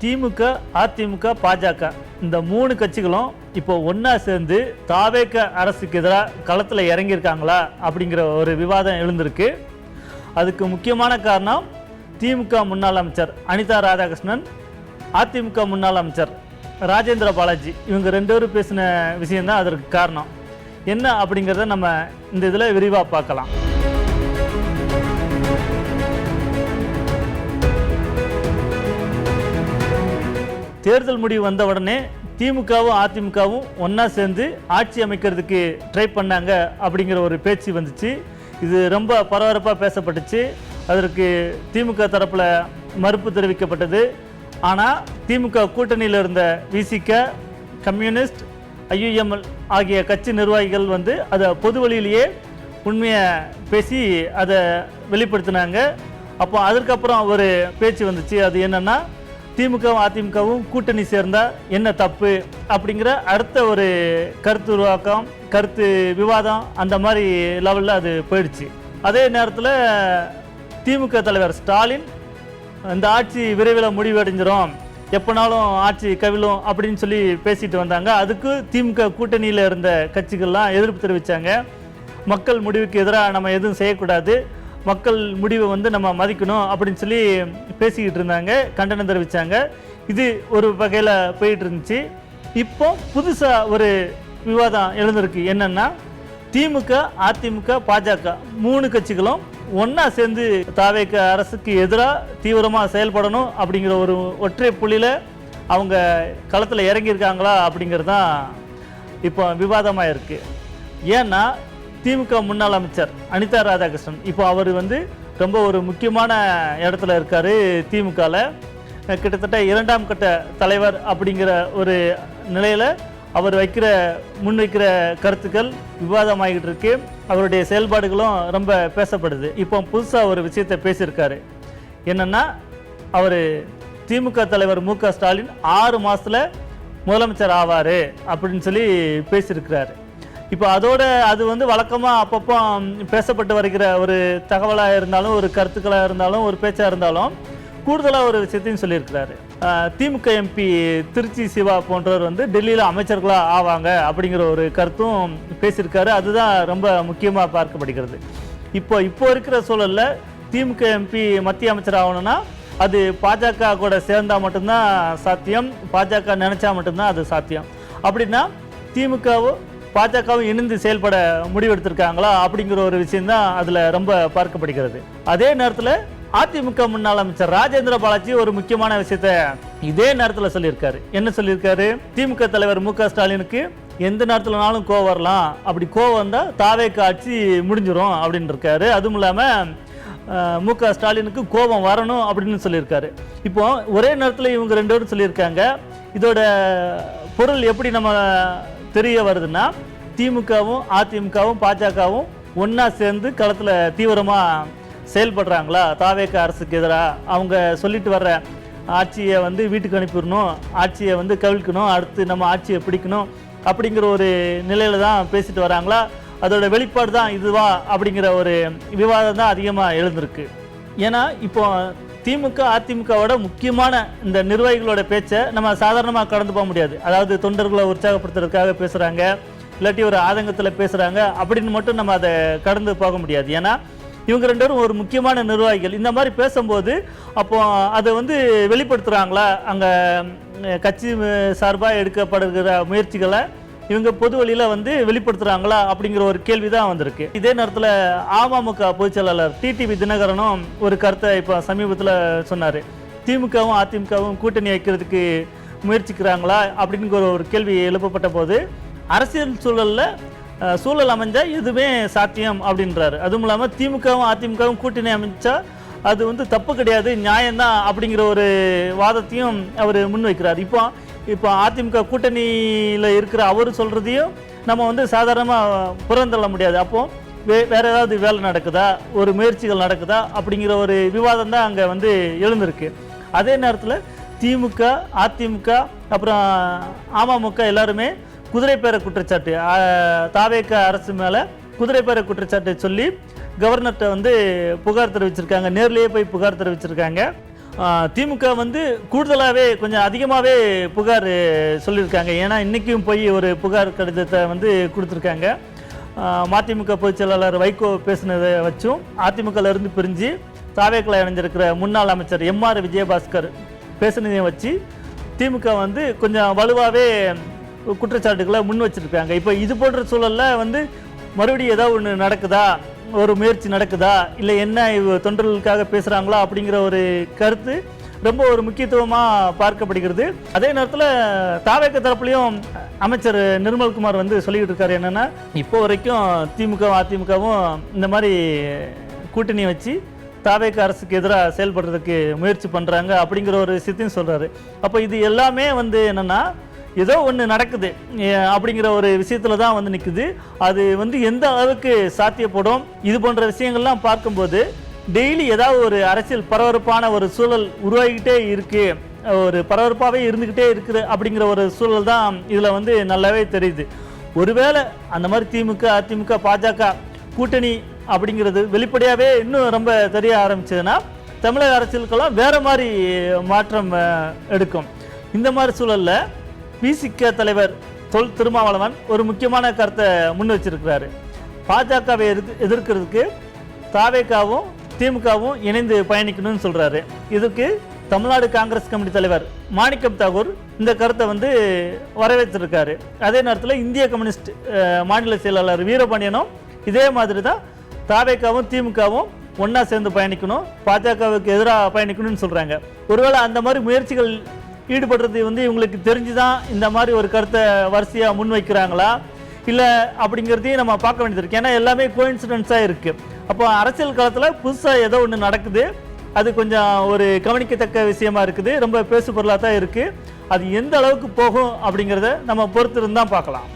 திமுக, அதிமுக, பாஜக இந்த 3 கட்சிகளும் இப்போ ஒன்றா சேர்ந்து தாவேக அரசுக்கு எதிராக களத்தில் இறங்கியிருக்காங்களா அப்படிங்கிற ஒரு விவாதம் எழுந்திருக்கு. அதுக்கு முக்கியமான காரணம் திமுக முன்னாள் அமைச்சர் அனிதா ராதாகிருஷ்ணன், அதிமுக முன்னாள் அமைச்சர் ராஜேந்திர பாலாஜி இவங்க 2 பேரும் பேசின விஷயம்தான் அதற்கு காரணம். என்ன அப்படிங்கிறத நம்ம இந்த இதில் விரிவாக பார்க்கலாம். தேர்தல் முடிவு வந்த உடனே திமுகவும் அதிமுகவும் ஒன்றா சேர்ந்து ஆட்சி அமைக்கிறதுக்கு ட்ரை பண்ணாங்க அப்படிங்கிற ஒரு பேச்சு வந்துச்சு. இது ரொம்ப பரபரப்பாக பேசப்பட்டுச்சு. அதற்கு திமுக தரப்பில் மறுப்பு தெரிவிக்கப்பட்டது. ஆனால் திமுக கூட்டணியில் இருந்த விசிக, கம்யூனிஸ்ட், ஐயுஎம்எல் ஆகிய கட்சி நிர்வாகிகள் அதை பொது வழியிலேயே உண்மையை பேசி அதை வெளிப்படுத்தினாங்க. அப்போ அதற்கப்புறம் ஒரு பேச்சு வந்துச்சு. அது என்னென்னா, திமுகவும் அதிமுகவும் கூட்டணி சேர்ந்தால் என்ன தப்பு அப்படிங்கிற அடுத்த ஒரு கருத்து உருவாக்கம், கருத்து விவாதம் அந்த மாதிரி லெவலில் அது போயிடுச்சு. அதே நேரத்தில் திமுக தலைவர் ஸ்டாலின் இந்த ஆட்சி விரைவில் முடிவடைஞ்சிரும், எப்போனாலும் ஆட்சி கவிழும் அப்படின்னு சொல்லி பேசிட்டு வந்தாங்க. அதுக்கு திமுக கூட்டணியில் இருந்த கட்சிகள்லாம் எதிர்ப்பு தெரிவித்தாங்க. மக்கள் முடிவுக்கு எதிராக நம்ம எதுவும் செய்யக்கூடாது, மக்கள் முடிவை நம்ம மதிக்கணும் அப்படின்னு சொல்லி பேசிக்கிட்டு இருந்தாங்க, கண்டனம் தெரிவித்தாங்க. இது ஒரு வகையில் போயிட்டு இருந்துச்சு. இப்போ புதுசாக ஒரு விவாதம் எழுந்திருக்கு. என்னென்னா, திமுக, அதிமுக, பாஜக 3 கட்சிகளும் ஒன்றா சேர்ந்து தாவேக அரசுக்கு எதிராக தீவிரமாக செயல்படணும் அப்படிங்கிற ஒரு ஒற்றை புள்ளியில் அவங்க களத்தில் இறங்கியிருக்காங்களா அப்படிங்கிறது தான் இப்போ விவாதமாக இருக்குது. ஏன்னா திமுக முன்னாள் அமைச்சர் அனிதா ராதாகிருஷ்ணன் இப்போ அவர் ரொம்ப ஒரு முக்கியமான இடத்துல இருக்கார். திமுகவில் கிட்டத்தட்ட 2ஆம் கட்ட தலைவர் அப்படிங்கிற ஒரு நிலையில் அவர் முன்வைக்கிற கருத்துக்கள் விவாதமாகிட்டு இருக்கு. அவருடைய செயல்பாடுகளும் ரொம்ப பேசப்படுது. இப்போ புதுசாக ஒரு விஷயத்தை பேசியிருக்காரு. என்னென்னா, அவர் திமுக தலைவர் மு.க. ஸ்டாலின் 6 மாதத்தில் முதலமைச்சர் ஆவார் அப்படின்னு சொல்லி பேசியிருக்கிறாரு. இப்போ அதோட அது வழக்கமாக அப்பப்போ பேசப்பட்டு வருகிற ஒரு தகவலாக இருந்தாலும், ஒரு கருத்துக்களாக இருந்தாலும், ஒரு பேச்சாக இருந்தாலும், கூடுதலாக ஒரு விஷயத்தையும் சொல்லியிருக்கிறாரு. திமுக எம்பி திருச்சி சிவா போன்றவர் டெல்லியில் அமைச்சர்களாக ஆவாங்க அப்படிங்கிற ஒரு கருத்தும் பேசியிருக்காரு. அதுதான் ரொம்ப முக்கியமாக பார்க்கப்படுகிறது. இப்போ இருக்கிற சூழலில் திமுக எம்பி மத்திய அமைச்சர் ஆகணும்னா அது பாஜக கூட சேர்ந்தால் மட்டும்தான் சாத்தியம், பாஜக நினச்சா மட்டும்தான் அது சாத்தியம். அப்படின்னா திமுகவும் பாஜகவும் இணைந்து செயல்பட முடிவெடுத்திருக்காங்களா அப்படிங்கிற ஒரு விஷயம்தான் அதில் ரொம்ப பார்க்கப்படுகிறது. அதே நேரத்தில் அதிமுக முன்னாள் அமைச்சர் ராஜேந்திர பாலாஜி ஒரு முக்கியமான விஷயத்தை இதே நேரத்தில் சொல்லியிருக்காரு. என்ன சொல்லியிருக்காரு? திமுக தலைவர் மு.க. ஸ்டாலினுக்கு எந்த நேரத்தில்னாலும் கோவம் வரலாம், அப்படி கோவம் வந்தால் தாவேக ஆட்சி முடிஞ்சிடும் அப்படின்னு இருக்காரு. அதுவும் இல்லாமல் மு.க. ஸ்டாலினுக்கு கோபம் வரணும் அப்படின்னு சொல்லியிருக்காரு. இப்போ ஒரே நேரத்தில் இவங்க 2 பேரும் சொல்லியிருக்காங்க. இதோட பொருள் எப்படி நம்ம தெரிய வருதுன்னா, திமுகவும் அதிமுகவும் பாஜகவும் ஒன்றா சேர்ந்து களத்தில் தீவிரமாக செயல்படுறாங்களா தாவேக அரசுக்கு எதிராக. அவங்க சொல்லிட்டு வர்ற ஆட்சியை வீட்டுக்கு அனுப்பிடணும், ஆட்சியை கவிழ்க்கணும், அடுத்து நம்ம ஆட்சியை பிடிக்கணும் அப்படிங்கிற ஒரு நிலையில் தான் பேசிட்டு வராங்களா, அதோட வெளிப்பாடு தான் இதுவா அப்படிங்கிற ஒரு விவாதம் தான் அதிகமாக எழுந்திருக்கு. ஏன்னா இப்போ திமுக அதிமுகவோட முக்கியமான இந்த நிர்வாகிகளோட பேச்சை நம்ம சாதாரணமாக கடந்து போக முடியாது. அதாவது தொண்டர்களை உற்சாகப்படுத்துறதுக்காக பேசுகிறாங்க, இல்லாட்டி ஒரு ஆதங்கத்தில் பேசுகிறாங்க அப்படின்னு மட்டும் நம்ம அதை கடந்து போக முடியாது. ஏன்னா இவங்க 2 பேரும் ஒரு முக்கியமான நிர்வாகிகள். இந்த மாதிரி பேசும்போது அப்போ அதை வெளிப்படுத்துகிறாங்களா, அங்கே கட்சி சார்பாக எடுக்கப்படுகிற முயற்சிகளை இவங்க பொது வழியில் வெளிப்படுத்துகிறாங்களா அப்படிங்கிற ஒரு கேள்வி தான் வந்திருக்கு. இதே நேரத்தில் அமமுக பொதுச் செயலாளர் டிடிவி தினகரனும் ஒரு கருத்தை இப்போ சமீபத்தில் சொன்னார். திமுகவும் அதிமுகவும் கூட்டணி வைக்கிறதுக்கு முயற்சிக்கிறாங்களா அப்படிங்கிற ஒரு கேள்வி எழுப்பப்பட்ட போது, அரசியல் சூழல் அமைஞ்சா எதுவுமே சாத்தியம் அப்படின்றாரு. அதுவும் இல்லாமல் திமுகவும் அதிமுகவும் கூட்டணி அமைச்சா அது தப்பு கிடையாது, நியாயம்தான் அப்படிங்கிற ஒரு வாதத்தையும் அவர் முன்வைக்கிறார். இப்போ அதிமுக கூட்டணியில் இருக்கிற அவர் சொல்கிறதையும் நம்ம சாதாரணமாக புறந்தள்ள முடியாது. அப்போது வேறு ஏதாவது வேலை நடக்குதா, ஒரு முயற்சிகள் நடக்குதா அப்படிங்கிற ஒரு விவாதம் தான் அங்கே எழுந்திருக்கு. அதே நேரத்தில் திமுக, அதிமுக, அப்புறம் அமமுக எல்லாருமே குதிரைப்பேர குற்றச்சாட்டு, தாவேக அரசு மேலே குதிரைப்பேர குற்றச்சாட்டை சொல்லி கவர்னர்கிட்ட புகார் தெரிவிச்சிருக்காங்க. நேர்லேயே போய் புகார் தெரிவிச்சிருக்காங்க. திமுக வந்து கூடுதலாகவே கொஞ்சம் அதிகமாகவே புகார் சொல்லியிருக்காங்க. ஏன்னா இன்றைக்கும் போய் ஒரு புகார் கடிதத்தை வந்து கொடுத்துருக்காங்க. மதிமுக பொதுச் செயலாளர் வைகோ பேசினதை வச்சும் அதிமுகலேருந்து பிரிஞ்சு தாவேக்களை இணைஞ்சிருக்கிற முன்னாள் அமைச்சர் எம்ஆர் விஜயபாஸ்கர் பேசினதையும் வச்சு திமுக வந்து கொஞ்சம் வலுவாகவே குற்றச்சாட்டுகளை முன் வச்சுருக்காங்க. இப்போ இது போன்ற சூழலில் வந்து மறுபடியும் ஏதாவது ஒன்று நடக்குதா, ஒரு முயற்சி நடக்குதா, இல்லை என்ன தொண்டர்களுக்காக பேசுகிறாங்களா அப்படிங்கிற ஒரு கருத்து ரொம்ப ஒரு முக்கியத்துவமாக பார்க்கப்படுகிறது. அதே நேரத்தில் தாவேக தரப்புலையும் அமைச்சர் நிர்மல்குமார் வந்து சொல்லிக்கிட்டு இருக்காரு என்னென்னா, இப்போ வரைக்கும் திமுகவும் அதிமுகவும் இந்த மாதிரி கூட்டணி வச்சு தாவேக அரசுக்கு எதிராக செயல்படுறதுக்கு முயற்சி பண்ணுறாங்க அப்படிங்கிற ஒரு விஷயத்தையும் சொல்கிறாரு. அப்போ இது எல்லாமே வந்து என்னென்னா ஏதோ ஒன்று நடக்குது அப்படிங்கிற ஒரு விஷயத்தில் தான் வந்து நிற்குது. அது வந்து எந்த அளவுக்கு சாத்தியப்படும் இது போன்ற விஷயங்கள்லாம் பார்க்கும்போது டெய்லி ஏதாவது ஒரு அரசியல் பரபரப்பான ஒரு சூழல் உருவாகிக்கிட்டே இருக்குது, ஒரு பரபரப்பாகவே இருந்துக்கிட்டே இருக்குது அப்படிங்கிற ஒரு சூழல் தான் இதில் வந்து நல்லாவே தெரியுது. ஒருவேளை அந்த மாதிரி திமுக அதிமுக பாஜக கூட்டணி அப்படிங்கிறது வெளிப்படையாகவே இன்னும் ரொம்ப தெரிய ஆரம்பிச்சதுன்னா தமிழக அரசியலுக்கெல்லாம் வேறு மாதிரி மாற்றம் எடுக்கும். இந்த மாதிரி சூழலில் விசிக தலைவர் தொல் திருமாவளவன் ஒரு முக்கியமான கருத்தை முன் வச்சிருக்கிறாரு. பாஜகவை எதிர்க்கிறதுக்கு தாவேகாவும் திமுகவும் இணைந்து பயணிக்கணும்னு சொல்கிறாரு. இதுக்கு தமிழ்நாடு காங்கிரஸ் கமிட்டி தலைவர் மாணிக்கம் தாகூர் இந்த கருத்தை வந்து வரவேற்றிருக்காரு. அதே நேரத்தில் இந்திய கம்யூனிஸ்ட் மாநில செயலாளர் வீரபாண்டியனும் இதே மாதிரி தான் தாவேகாவும் திமுகவும் ஒன்றா சேர்ந்து பயணிக்கணும், பாஜகவுக்கு எதிராக பயணிக்கணும்னு சொல்கிறாங்க. ஒருவேளை அந்த மாதிரி முயற்சிகள் ஈடுபடுறது வந்து இவங்களுக்கு தெரிஞ்சுதான் இந்த மாதிரி ஒரு கருத்தை வரிசையாக முன்வைக்கிறாங்களா இல்லை அப்படிங்கிறதையும் நம்ம பார்க்க வேண்டியது இருக்குது. ஏன்னா எல்லாமே கோஇன்சிடென்ஸாக இருக்குது. அப்போ அரசியல் காலத்தில் புதுசாக ஏதோ ஒன்று நடக்குது, அது கொஞ்சம் ஒரு கவனிக்கத்தக்க விஷயமா இருக்குது, ரொம்ப பேசு பொருளாக தான் இருக்குது. அது எந்த அளவுக்கு போகும் அப்படிங்கிறத நம்ம பொறுத்திருந்து தான் பார்க்கலாம்.